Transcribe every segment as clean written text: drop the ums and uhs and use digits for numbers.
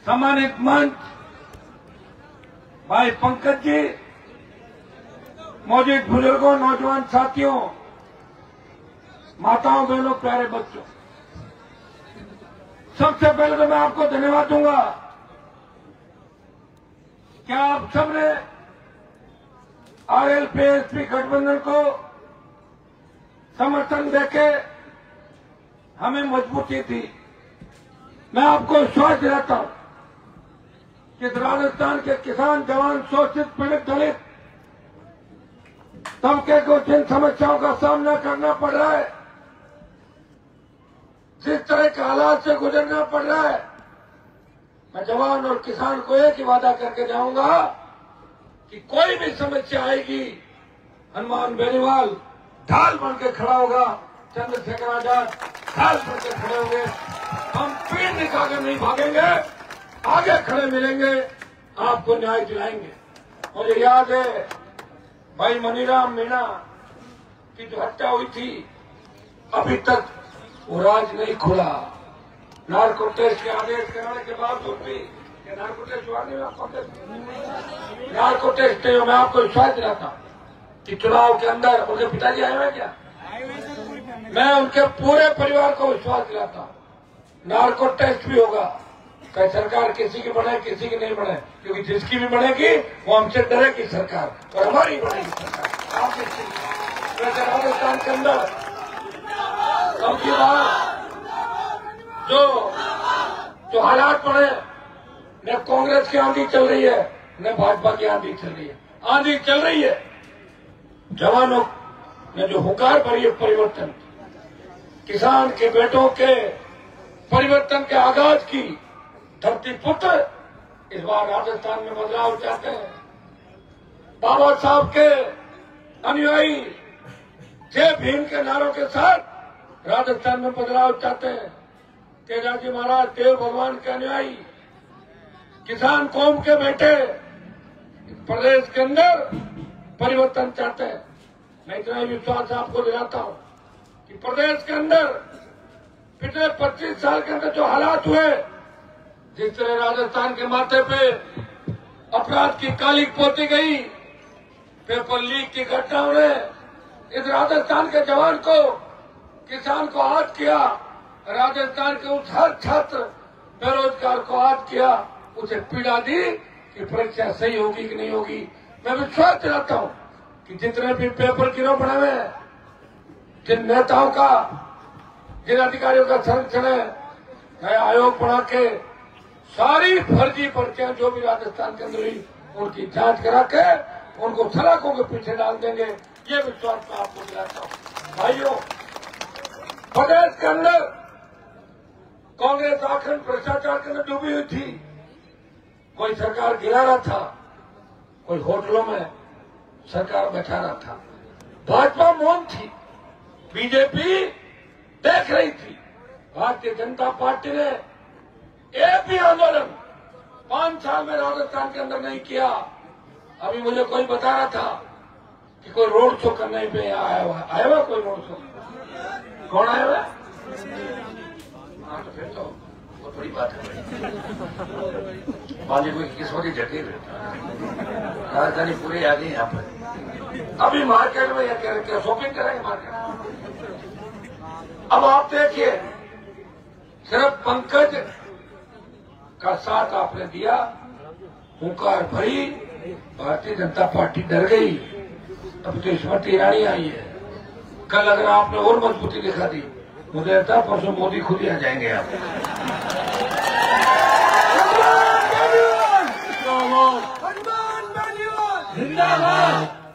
सम्मानित मंच, भाई पंकज जी, मौजूद बुजुर्गों, नौजवान साथियों, माताओं, बहनों, प्यारे बच्चों, सबसे पहले तो मैं आपको धन्यवाद दूंगा। क्या आप सबने आरएलपी गठबंधन को समर्थन देके हमें मजबूती दी। मैं आपको विश्वास दिलाता हूं कि राजस्थान के किसान, जवान, शोषित, पीड़ित, दलित तबके को जिन समस्याओं का सामना करना पड़ रहा है, जिस तरह के हालात से गुजरना पड़ रहा है, मैं जवान और किसान को एक ही वादा करके जाऊंगा कि कोई भी समस्या आएगी, हनुमान बेनीवाल ढाल बन के खड़ा होगा, चंद्रशेखर आजाद ढाल बन के खड़े होंगे। हम पीठ दिखाकर नहीं भागेंगे, आगे खड़े मिलेंगे, आपको न्याय दिलाएंगे। मुझे याद है भाई मनीराम मीणा की जो हत्या हुई थी, अभी तक वो राज नहीं खुला। नार्को टेस्ट के आदेश कराने के बावजूद भी नार्को टेस्ट हुआ नहीं, नार्को टेस्ट नहीं, मैं आपको विश्वास दिलाता हूं कि चुनाव के अंदर उनके पिताजी आए हुए क्या, मैं उनके पूरे परिवार को विश्वास दिलाता हूं नार्को टेस्ट भी होगा। कहीं सरकार किसी की बने, किसी की नहीं बने, क्योंकि जिसकी भी बनेगी वो हमसे डरेगी सरकार, और हमारी बनेगी सरकार। आप वैसे राजस्थान के अंदर सबकी बात जो हालात बने, न कांग्रेस की आंधी चल रही है, न भाजपा की आंधी चल रही है, आंधी चल रही है जवानों ने जो हुंकार भरी है परिवर्तन, किसान के बेटों के परिवर्तन के आगाज की धरती पुत्र इस बार राजस्थान में बदलाव चाहते हैं। बाबा साहब के अनुयायी जय भीम के नारों के साथ राजस्थान में बदलाव चाहते हैं। तेजाजी महाराज, देव भगवान के अनुयायी, किसान कौम के बेटे प्रदेश के अंदर परिवर्तन चाहते हैं। मैं इतना ही विश्वास आपको दिलाता हूं कि प्रदेश के अंदर पिछले 25 साल के अंदर जो हालात हुए, जिस तरह राजस्थान के माथे पे अपराध की कालिक पोती गई, पेपर लीक की घटनाओं ने इस राजस्थान के जवान को, किसान को आहत किया, राजस्थान के उस हर छात्र बेरोजगार को आहत किया, उसे पीड़ा दी कि परीक्षा सही होगी कि नहीं होगी। मैं विश्वास दिलाता हूं कि जितने भी पेपर गिरोह बने हुए हैं, जिन नेताओं का, जिन अधिकारियों का संरक्षण है, नया आयोग बना के सारी फर्जी पर्चियां जो भी राजस्थान के अंदर हुई उनकी जांच करा के उनको सलाखों के पीछे डाल देंगे, ये विश्वास मैं आपको दिलाता हूं। भाइयों, प्रदेश के अंदर कांग्रेस आखिर भ्रष्टाचार के अंदर डूबी हुई थी। कोई सरकार गिरा रहा था, कोई होटलों में सरकार बैठा रहा था, भाजपा मौन थी, बीजेपी देख रही थी। भारतीय जनता पार्टी ने एक भी आंदोलन 5 साल में राजस्थान के अंदर नहीं किया। अभी मुझे कोई बता रहा था कि कोई रोड शो करने पे आया हुआ कोई रोड शो, कौन आया हुआ? हाँ, तो फिर तो बहुत बड़ी बात है। बाली कोई किस्मत ही जटिल है, राजधानी पूरी आ गई यहाँ पर। अभी मार्केट में यह कह रहे शॉपिंग करेंगे मार्केट। अब आप देखिए, सिर्फ पंकज का साथ आपने दिया, हुंकार भरी, भारतीय जनता पार्टी डर गई। अब तो स्मृति ईरानी आई है। कल अगर आपने और मजबूती दिखा दी, मुझे लगता है परसों मोदी खुद ही आ जाएंगे आप।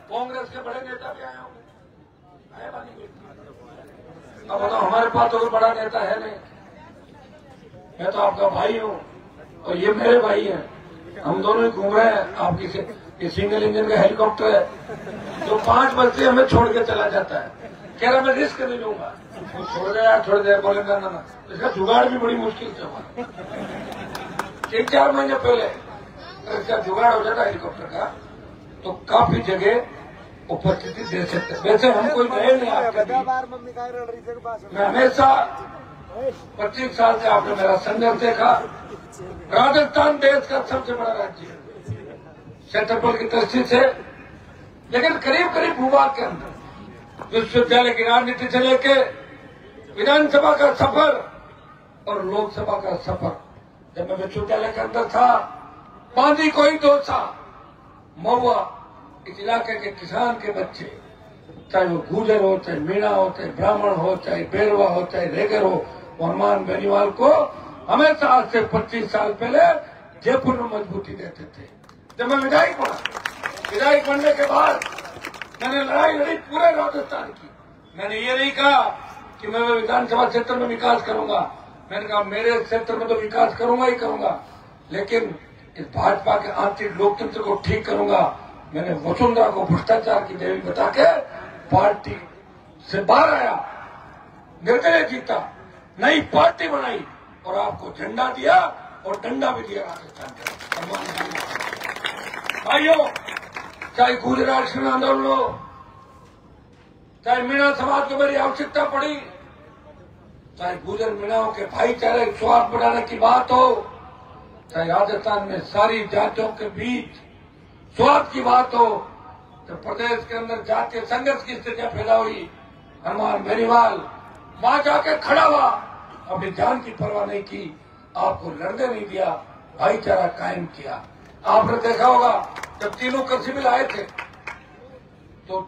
कांग्रेस के बड़े नेता भी आए होंगे, अब बताओ, हमारे पास तो कोई बड़ा नेता है नहीं। मैं तो आपका भाई हूं और ये मेरे भाई हैं, हम दोनों ही घूम रहे हैं। आपकी ये सिंगल इंजन का हेलीकॉप्टर है जो 5 बजे हमें छोड़ के चला जाता है, कह रहा मैं रिस्क नहीं लूंगा। वो छोड़ दे यार, छोड़ दे, बोलेगा ना, इसका जुगाड़ भी बड़ी मुश्किल से हुआ। 3-4 महीने पहले इसका जुगाड़ हो जाता हेलीकॉप्टर का तो काफी जगह उपस्थिति दे सकते। वैसे हम कोई गए नहीं आपके बीच। मैं हमेशा 25 साल से आपने मेरा संघर्ष देखा, राजस्थान देश का सबसे बड़ा राज्य है क्षेत्रफल की दृष्टि से, लेकिन करीब करीब भूभाग के अंदर विश्वविद्यालय की राजनीति से लेके विधानसभा का सफर और लोकसभा का सफर, जब मैं विश्वविद्यालय के अंदर था, बांदी कोई दोसा महुआ, इस इलाके के किसान के बच्चे, चाहे वो गुजर हो, चाहे मीणा हो, चाहे ब्राह्मण हो, चाहे बेरवा हो, चाहे रेगर हो, हनुमान बेनीवाल को हमेशा आज से 25 साल पहले जयपुर में मजबूती देते थे। जब मैं विधायक बना, विधायक बनने के बाद मैंने लड़ाई लड़ी पूरे राजस्थान की। मैंने ये नहीं कहा कि मैं विधानसभा क्षेत्र में विकास करूंगा, मैंने कहा मेरे क्षेत्र में तो विकास करूंगा ही करूंगा, लेकिन इस भाजपा के आंतरिक लोकतंत्र को ठीक करूंगा। मैंने वसुंधरा को भ्रष्टाचार की देवी बता के पार्टी से बाहर आया, निर्दलीय जीता, नई पार्टी बनाई और आपको झंडा दिया और डंडा भी दिया राजस्थान के। भाइयों, चाहे गुजर आंदोलन हो, चाहे मीणा समाज को मेरी आवश्यकता पड़ी, चाहे गुजर मीणाओं के भाईचारे स्वार्थ बढ़ाने की बात हो, चाहे राजस्थान में सारी जातियों के बीच स्वार्थ की बात हो, तो प्रदेश के अंदर जातीय संघर्ष की स्थितियां पैदा हुई, हनुमान बेनीवाल वहां जाके खड़ा हुआ, अपनी जान की परवाह नहीं की, आपको लड़ने नहीं दिया, भाईचारा कायम किया। आपने देखा होगा जब तीनों कृषि बिल आए थे तो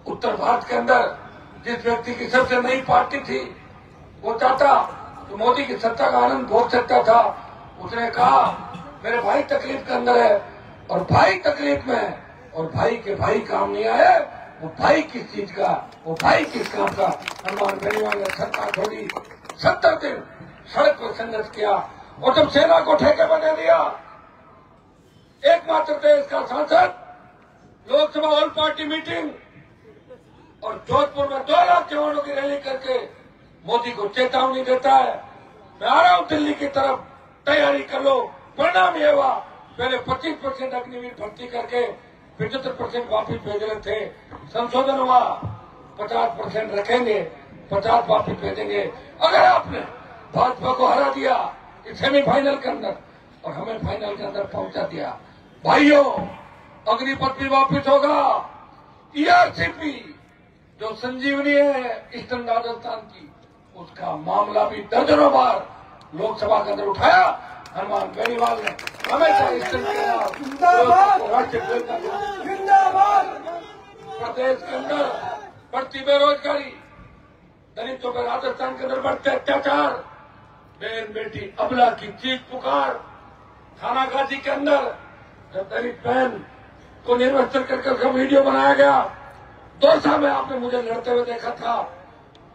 उत्तर भारत के अंदर जिस व्यक्ति की सबसे नई पार्टी थी, वो चाहता तो मोदी की सत्ता का आनंद भोग सकता था। उसने कहा मेरे भाई तकलीफ के अंदर है और भाई तकलीफ में है और भाई के भाई काम नहीं आए, वो भाई किस चीज का, वो भाई किस काम का। हनुमान बेनीवाल ने सरकार छोड़ी, 70 दिन सड़क पर संघर्ष किया और जब सेना को ठेके पर दे दिया, एकमात्र देश का सांसद लोकसभा ऑल पार्टी मीटिंग और जोधपुर में 2 लाख जवानों की रैली करके मोदी को चेतावनी देता है, मैं आ रहा हूं दिल्ली की तरफ, तैयारी कर लो। परिणाम ये हुआ, पहले 25% अग्निवीर भर्ती करके 75% वापिस भेज रहे थे, संशोधन हुआ 50% रखेंगे, 50 वापिस भेजेंगे। अगर आपने भाजपा को हरा दिया इस सेमीफाइनल के अंदर और हमें फाइनल के अंदर पहुंचा दिया, भाइयों अग्निपथ भी वापिस होगा। ईआरसीपी जो संजीवनी है ईस्टर्न राजस्थान की, उसका मामला भी दर्जनों बार लोकसभा के अंदर उठाया। हनुमान बेनीवाल ने हमेशा ईस्टर्न प्रदेश के अंदर बढ़ती बेरोजगारी, दलितों पर राजस्थान के अंदर बढ़ते अत्याचार, बहन बेटी अबला की चीख पुकार, थानागाजी के अंदर जब दलित बहन को निर्वस्त्र कर वीडियो बनाया गया, दौसा में आपने मुझे लड़ते हुए देखा था,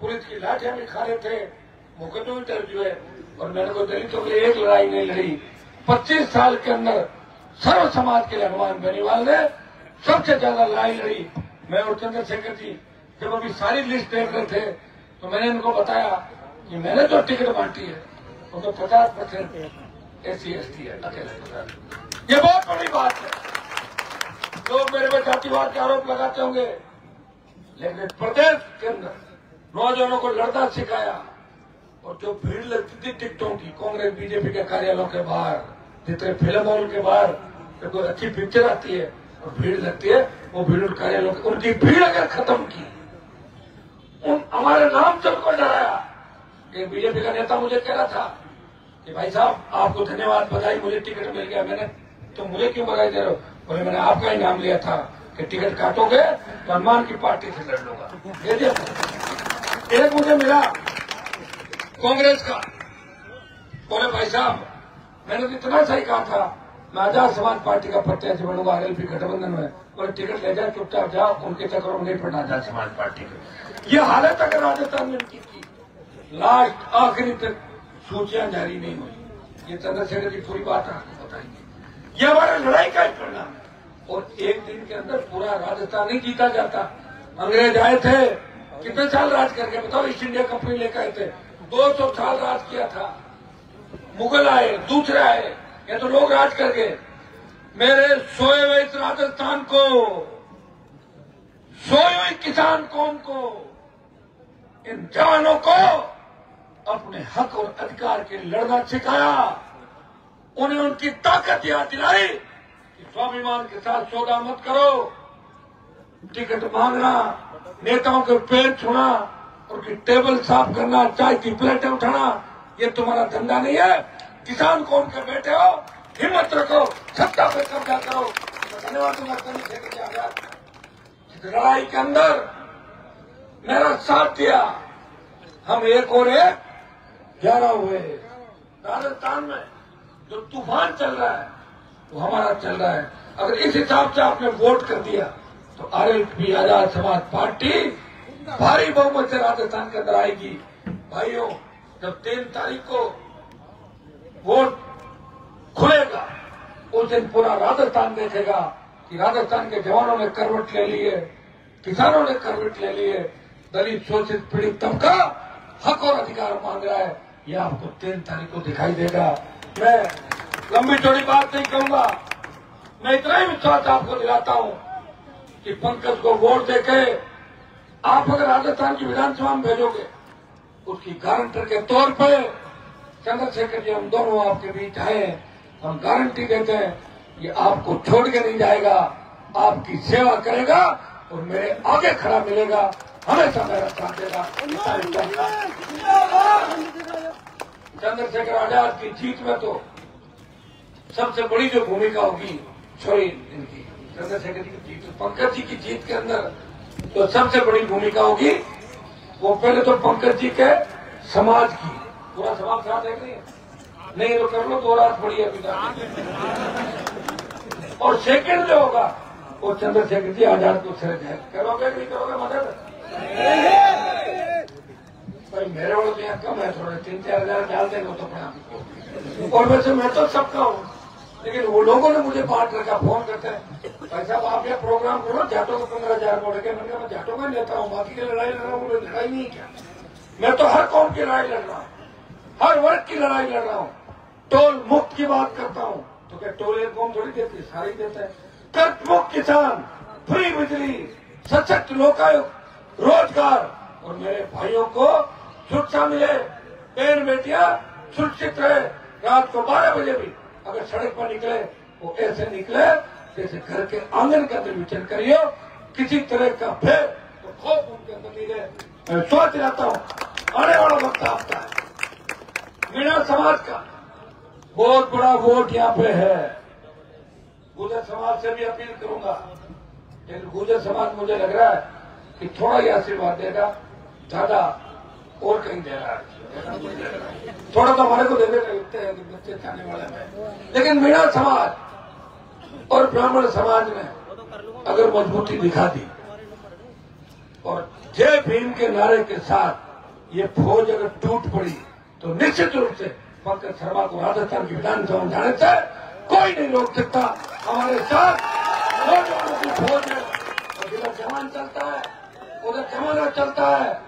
पुलिस की लाठियां भी खा रहे थे, मुकदमे भी दर्ज हुए और मैंने को दलितों के लिए एक लड़ाई नहीं लड़ी। 25 साल के अंदर सर्व समाज के लिए हनुमान बेनीवाल ने सबसे ज्यादा लड़ाई लड़ी। मैं और चंद्रशेखर जी जब अभी सारी लिस्ट देख रहे थे तो मैंने इनको बताया कि मैंने जो टिकट बांटी है वो तो 50% SC/ST है अकेले। ये बहुत बड़ी बात है। लोग मेरे पर जातिवाद के आरोप लगाते होंगे, लेकिन प्रदेश के अंदर नौजवानों को लड़ना सिखाया और जो भीड़ लगती थी टिकटों की, कांग्रेस बीजेपी के कार्यालयों के बाहर, जितने फिल्म हॉल के बाहर जब कोई अच्छी पिक्चर आती है और भीड़ लगती है, वो भीड़ कार्यालयों की, उनकी भीड़ अगर खत्म की, हमारे नाम से उनको डराया। एक बीजेपी का नेता मुझे कह रहा था कि भाई साहब आपको धन्यवाद, बधाई, मुझे टिकट मिल गया। मैंने तो मुझे क्यों बधाई दे रहे हो? बोले मैंने आपका ही नाम लिया था कि टिकट काटोगे तो हनुमान की पार्टी से लड़ लूंगा। ये दिया एक मुझे मिला कांग्रेस का, बोले भाई साहब मैंने तो इतना सही कहा था, मैं आजाद समाज पार्टी का प्रत्याशी बनूंगा RLP गठबंधन में। बोले टिकट ले जाए, चुपचाप जाओ, उनके चक्करों में नहीं पड़ना आजाद समाज पार्टी के। ये हालत अगर राजस्थान में उनकी थी, लास्ट आखिरी तक सूचियां जारी नहीं हुई। ये चंद्रशेखर की पूरी बात आपको बताएंगे। ये हमारे लड़ाई का ही परिणाम है और एक दिन के अंदर पूरा राजस्थान नहीं जीता जाता। अंग्रेज आए थे, कितने साल राज करके बताओ, ईस्ट इंडिया कंपनी लेकर आए थे, 200 साल राज किया था। मुगल आए, दूसरे आए, ये तो लोग राज कर गए। मेरे सोए हुए इस राजस्थान को, सोए हुए किसान कौम को, इन जवानों को अपने हक और अधिकार के लिए लड़ना सिखाया। उन्हें उनकी ताकत याद दिलाई कि स्वाभिमान के साथ सौदा मत करो, टिकट मांगना, नेताओं के पैर छूना, उनकी टेबल साफ करना, चाय की प्लेटें उठाना, ये तुम्हारा धंधा नहीं है। किसान कौन के बेटे हो, हिम्मत रखो, सत्ता पे कब्जा करो। धन्यवाद दूंगा लड़ाई के अंदर मेरा साथ दिया। हम एक और एक 11 हुए। राजस्थान में जो तूफान चल रहा है वो हमारा चल रहा है। अगर इस हिसाब से आपने वोट कर दिया तो आरएलपी आजाद समाज पार्टी भारी बहुमत से राजस्थान के अंदर आएगी। भाइयों, जब 3 तारीख को वोट खुलेगा उस दिन पूरा राजस्थान देखेगा कि राजस्थान के जवानों ने करवट ले ली है, किसानों ने करवट ले ली है, दलित शोषित पीड़ित तबका हक और अधिकार मांग रहा है। यह आपको 3 तारीख को दिखाई देगा। मैं लंबी चौड़ी बात नहीं कहूंगा, मैं इतना ही विश्वास आपको दिलाता हूं कि पंकज को वोट देके आप अगर राजस्थान की विधानसभा में भेजोगे, उसकी गारंटर के तौर पे चंद्रशेखर जी हम दोनों आपके बीच आए, हम गारंटी देते हैं कि आपको छोड़ के नहीं जाएगा, आपकी सेवा करेगा और मेरे आगे खड़ा मिलेगा, हमेशा मेरा साथ देगा। चंद्रशेखर आजाद की जीत में तो सबसे बड़ी जो भूमिका होगी, सॉरी इनकी चंद्रशेखर जी की जीत, पंकज जी की जीत के अंदर तो सबसे बड़ी भूमिका होगी वो पहले तो पंकज जी के समाज की, पूरा समाज साथ देख रही है, नहीं तो कर लो 2 रात पड़ी है अभी। और सेकंड जो होगा वो चंद्रशेखर जी आजाद को सिर है। करोगे नहीं करोगे मदद? भाई मेरे वालों तो यहाँ कम है, थोड़े 3-4 हजार डाल देंगे तो अपना। और वैसे मैं तो सबका हूँ, लेकिन वो लोगों ने मुझे बांट रखा, फोन करते हैं भाई साहब आप यह प्रोग्राम करो, जाटों को 15,000 बोल के। मैंने कहा मैं जाटों का लेता हूँ, बाकी की लड़ाई लड़ रहा हूँ, लड़ाई नहीं क्या, मैं तो हर कौम की लड़ाई लड़ रहा हूँ, हर वर्ग की लड़ाई लड़ रहा हूँ। टोल मुक्त की बात करता हूँ तो क्या टोल एक कौम थोड़ी देती है, सारी देता है। कर्ज मुक्त किसान, फ्री बिजली, सशक्त लोकायुक्त, रोजगार और मेरे भाइयों को सुरक्षा मिले, बहन बेटियां सुरक्षित रहे। रात को 12 बजे भी अगर सड़क पर निकले वो ऐसे निकले जैसे घर के आंगन के अंदर विचरण करियो, किसी तरह का भय तो खौफ उनके अंदर नहीं रहे। मैं सोच रहता हूँ आने वाला वक्त आपका है, मीणा समाज का बहुत बड़ा वोट यहाँ पे है। गुर्जर समाज से भी अपील करूंगा, लेकिन गुर्जर समाज मुझे लग रहा है कि थोड़ा ही आशीर्वाद देगा, ज्यादा और कहीं दे रहा है। थोड़ा तो हमारे को दे देगा, इतने बच्चे खाने वाले में। लेकिन मीणा समाज और ब्राह्मण समाज ने अगर मजबूती दिखा दी और जय भीम के नारे के साथ ये फौज अगर टूट पड़ी तो निश्चित रूप से पंकज शर्मा को राजस्थान की विधानसभा में जाने से कोई नहीं रोक सकता। हमारे साथ नौजवानों की फौज है और जिधर जवान चलता है उधर जमाना चलता है।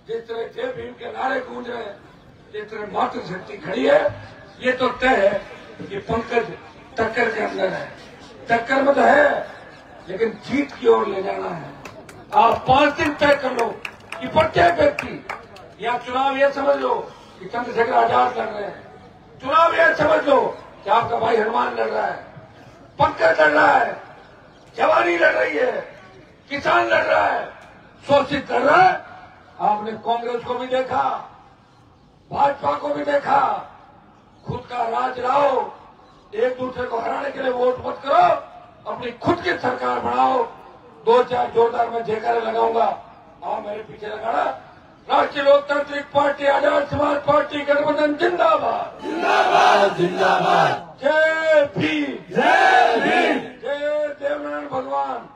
जिस तरह जय भीम के नारे गूंज रहे हैं, जिस तरह मातृशक्ति खड़ी है, ये तो तय है कि पंकज टक्कर के अंदर है, टक्कर में तो है लेकिन जीत की ओर ले जाना है। आप 5 दिन तय कर लो कि प्रत्येक व्यक्ति या चुनाव ये समझ लो कि चंद्रशेखर आजाद लड़ रहे हैं, चुनाव ये समझ लो कि आपका भाई हनुमान लड़ रहा है, पंकज लड़ रहा है, जवानी लड़ रही है, किसान लड़ रहा है, शोषित लड़ रहा है। आपने कांग्रेस को भी देखा, भाजपा को भी देखा, खुद का राज लाओ, एक दूसरे को हराने के लिए वोट मत करो, अपनी खुद की सरकार बनाओ। 2-4 जोरदार मैं जयकारे लगाऊंगा, आओ मेरे पीछे लगाना। राष्ट्रीय लोकतांत्रिक पार्टी आजाद समाज पार्टी गठबंधन जिंदाबाद, जिंदाबाद, जिंदाबाद। जय भीम, जय भीम, जय देवनारायण भगवान,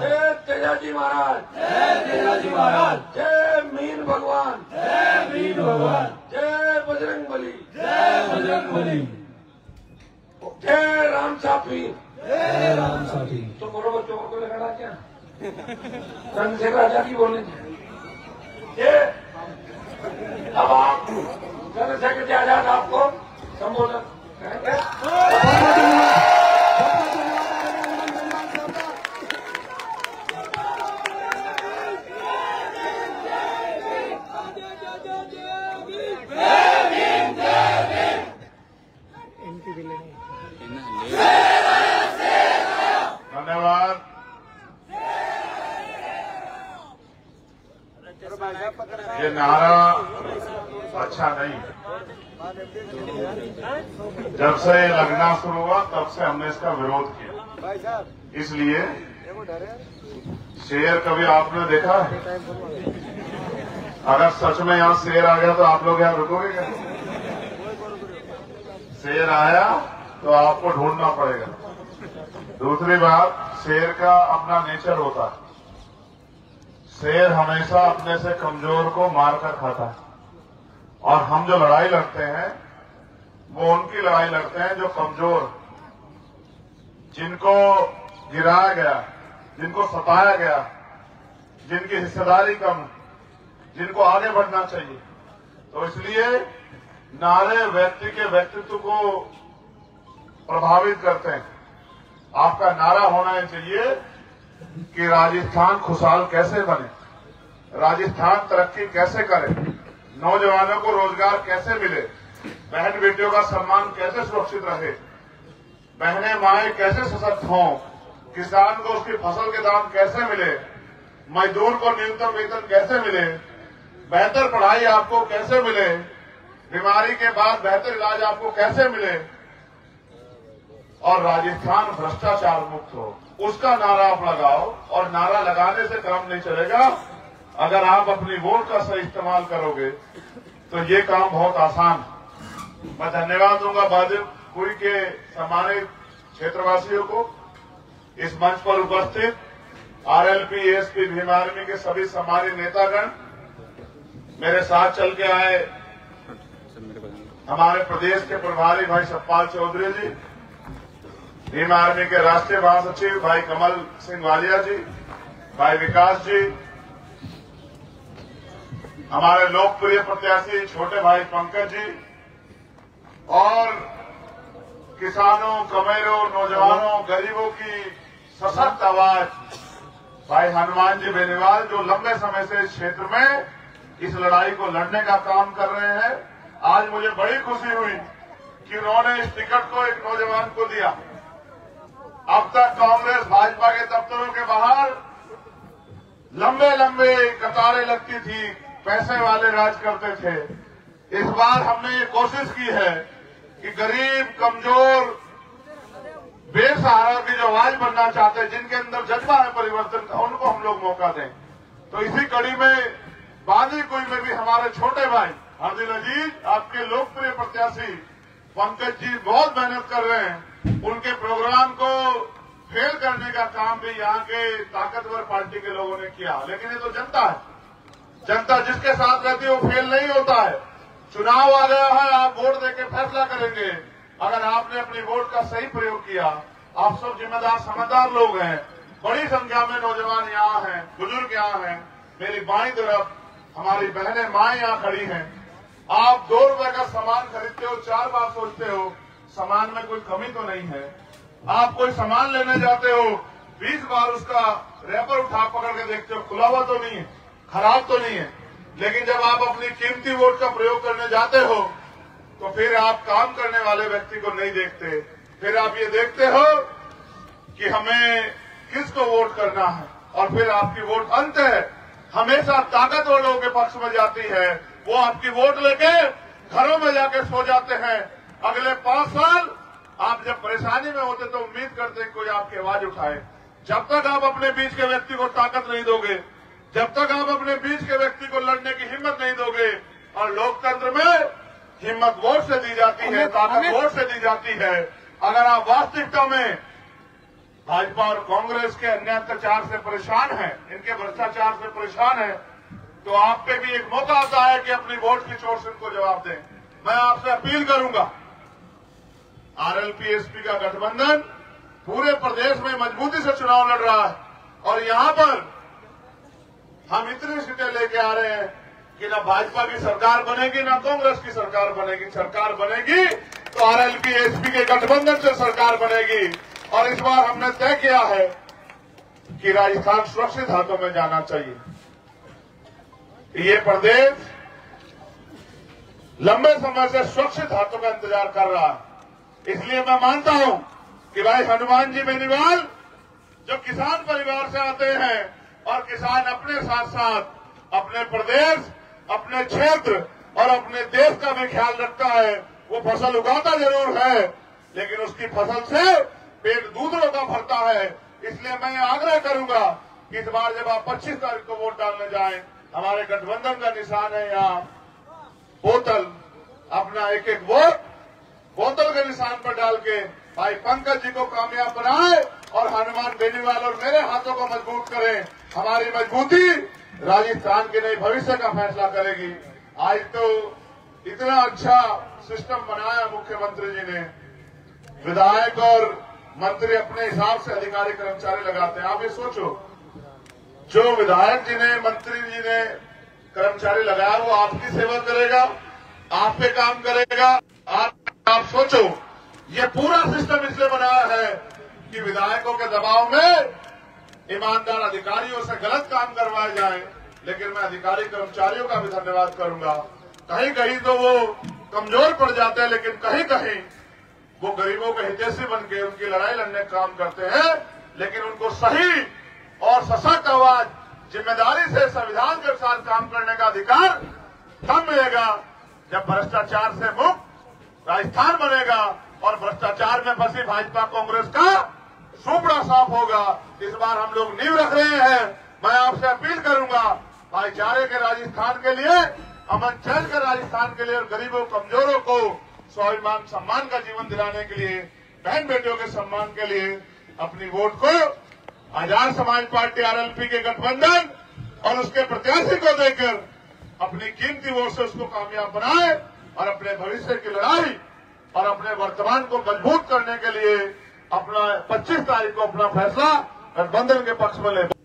जय तेजाजी महाराज, जय तेजाजी महाराज, जय मीन भगवान, जय मीन भगवान, जय बजरंगबली, जय बजरंगबली, जय राम साफी, जय राम साफी। तो बोलो बच्चों को लगाना क्या, चंद्रशेखर आजाद की बोलने चाहिए। अब आप चंद्रशेखर जी आजाद आपको संबोधन करेंगे। जब से ये लगना शुरू हुआ तब से हमने इसका विरोध किया। इसलिए शेर कभी आपने देखा है? अगर सच में यहाँ शेर आ गया तो आप लोग यहाँ रुकोगे क्या? शेर आया तो आपको ढूंढना पड़ेगा। दूसरी बात, शेर का अपना नेचर होता है। शेर हमेशा अपने से कमजोर को मारकर खाता है, और हम जो लड़ाई लड़ते हैं वो उनकी लड़ाई लड़ते हैं जो कमजोर, जिनको गिराया गया, जिनको सताया गया, जिनकी हिस्सेदारी कम, जिनको आगे बढ़ना चाहिए। तो इसलिए नारे व्यक्ति के व्यक्तित्व को प्रभावित करते हैं। आपका नारा होना चाहिए कि राजस्थान खुशहाल कैसे बने, राजस्थान तरक्की कैसे करे, नौजवानों को रोजगार कैसे मिले, बहन बेटियों का सम्मान कैसे सुरक्षित रहे, बहनें माएं कैसे सशक्त हों, किसान को उसकी फसल के दाम कैसे मिले, मजदूर को न्यूनतम वेतन कैसे मिले, बेहतर पढ़ाई आपको कैसे मिले, बीमारी के बाद बेहतर इलाज आपको कैसे मिले, और राजस्थान भ्रष्टाचार मुक्त हो, उसका नारा आप लगाओ। और नारा लगाने से काम नहीं चलेगा। अगर आप अपनी वोट का सही इस्तेमाल करोगे तो ये काम बहुत आसान है। मैं धन्यवाद दूंगा बाजिलपुर के सम्मानित क्षेत्रवासियों को, इस मंच पर उपस्थित आरएलपी, एएसपी, भीम आर्मी के सभी सम्मानित नेतागण, मेरे साथ चल के आए हमारे प्रदेश के प्रभारी भाई सतपाल चौधरी जी, भीम आर्मी के राष्ट्रीय महासचिव भाई कमल सिंह वालिया जी, भाई विकास जी, हमारे लोकप्रिय प्रत्याशी छोटे भाई पंकज जी, और किसानों, कमेरों, नौजवानों, गरीबों की सशक्त आवाज भाई हनुमान जी बेनीवाल, जो लंबे समय से इस क्षेत्र में इस लड़ाई को लड़ने का काम कर रहे हैं। आज मुझे बड़ी खुशी हुई कि उन्होंने इस टिकट को एक नौजवान को दिया। अब तक कांग्रेस भाजपा के दफ्तरों के बाहर लंबे लंबे कतारें लगती थी, पैसे वाले राज करते थे। इस बार हमने ये कोशिश की है कि गरीब, कमजोर, बेसहारा की जो आवाज बनना चाहते हैं, जिनके अंदर जज्बा है परिवर्तन का, उनको हम लोग मौका दें। तो इसी कड़ी में बांदीकुई में भी हमारे छोटे भाई हाजिर अजीज, आपके लोकप्रिय प्रत्याशी पंकज जी बहुत मेहनत कर रहे हैं। उनके प्रोग्राम को फेल करने का काम भी यहाँ के ताकतवर पार्टी के लोगों ने किया। लेकिन ये तो जनता है, जनता जिसके साथ रहती है वो फेल नहीं होता है। चुनाव आ गया है, आप वोट देके फैसला करेंगे। अगर आपने अपनी वोट का सही प्रयोग किया, आप सब जिम्मेदार समझदार लोग हैं, बड़ी संख्या में नौजवान यहाँ हैं, बुजुर्ग यहाँ हैं, मेरी बाईं तरफ हमारी बहनें माएं यहाँ खड़ी हैं। आप 2 रुपए का सामान खरीदते हो, 4 बार सोचते हो सामान में कोई कमी तो नहीं है। आप कोई सामान लेने जाते हो, 20 बार उसका रैपर उठा पकड़ के देखते हो, खुला हुआ तो नहीं है, खराब तो नहीं है। लेकिन जब आप अपनी कीमती वोट का प्रयोग करने जाते हो तो फिर आप काम करने वाले व्यक्ति को नहीं देखते, फिर आप ये देखते हो कि हमें किसको वोट करना है, और फिर आपकी वोट अंत है हमेशा ताकतवर लोगों के पक्ष में जाती है। वो आपकी वोट लेके घरों में जाके सो जाते हैं। अगले 5 साल आप जब परेशानी में होते तो उम्मीद करते हैं कोई आपकी आवाज उठाए। जब तक आप अपने बीच के व्यक्ति को ताकत नहीं दोगे, जब तक आप अपने बीच के व्यक्ति को लड़ने की हिम्मत नहीं दोगे, और लोकतंत्र में हिम्मत वोट से दी जाती है, ताकत वोट से दी जाती है। अगर आप वास्तविकता में भाजपा और कांग्रेस के अन्य अत्याचार से परेशान हैं, इनके भ्रष्टाचार से परेशान हैं, तो आप पे भी एक मौका आता है कि अपनी वोट की चोट से इनको जवाब दें। मैं आपसे अपील करूंगा, आरएलपी एसपी का गठबंधन पूरे प्रदेश में मजबूती से चुनाव लड़ रहा है, और यहां पर हम इतनी सीटें लेके आ रहे हैं कि न भाजपा की सरकार बनेगी, न कांग्रेस की सरकार बनेगी। सरकार बनेगी तो आरएलपी एसपी के गठबंधन से सरकार बनेगी। और इस बार हमने तय किया है कि राजस्थान सुरक्षित हाथों में जाना चाहिए। ये प्रदेश लंबे समय से सुरक्षित हाथों का इंतजार कर रहा है। इसलिए मैं मानता हूं कि भाई हनुमान जी बेनीवाल जो किसान परिवार से आते हैं, और किसान अपने साथ साथ अपने प्रदेश, अपने क्षेत्र और अपने देश का भी ख्याल रखता है। वो फसल उगाता जरूर है, लेकिन उसकी फसल से पेट दूसरों का भरता है। इसलिए मैं आग्रह करूंगा कि इस बार जब आप 25 तारीख को वोट डालने जाएं, हमारे गठबंधन का निशान है यहाँ बोतल, अपना एक एक वोट बोतल के निशान पर डाल के भाई पंकज जी को कामयाब बनाए और हनुमान बेनीवाल और मेरे हाथों को मजबूत करें। हमारी मजबूती राजस्थान के नए भविष्य का फैसला करेगी। आज तो इतना अच्छा सिस्टम बनाया मुख्यमंत्री जी ने, विधायक और मंत्री अपने हिसाब से अधिकारी कर्मचारी लगाते हैं। आप ये सोचो, जो विधायक जी ने, मंत्री जी ने कर्मचारी लगाया वो आपकी सेवा करेगा, आप पे काम करेगा। आप सोचो, ये पूरा सिस्टम इसलिए बनाया है कि विधायकों के दबाव में ईमानदार अधिकारियों से गलत काम करवाए जाए। लेकिन मैं अधिकारी कर्मचारियों का भी धन्यवाद करूंगा। कहीं कहीं तो वो कमजोर पड़ जाते हैं, लेकिन कहीं कहीं वो गरीबों के हितैषी बन के उनकी लड़ाई लड़ने का काम करते हैं। लेकिन उनको सही और सशक्त आवाज, जिम्मेदारी से संविधान के अनुसार काम करने का अधिकार तब मिलेगा जब भ्रष्टाचार से मुक्त राजस्थान बनेगा और भ्रष्टाचार में फंसी भाजपा कांग्रेस का सुपड़ा साफ होगा। इस बार हम लोग नींव रख रहे हैं। मैं आपसे अपील करूंगा, भाईचारे के राजस्थान के लिए, अमन चैन के राजस्थान के लिए और गरीबों कमजोरों को स्वाभिमान सम्मान का जीवन दिलाने के लिए, बहन बेटियों के सम्मान के लिए अपनी वोट को आजाद समाज पार्टी आरएलपी के गठबंधन और उसके प्रत्याशी को देकर अपनी कीमती वोट से उसको कामयाब बनाए और अपने भविष्य की लड़ाई और अपने वर्तमान को मजबूत करने के लिए अपना 25 तारीख को अपना फैसला गठबंधन के पक्ष में ले।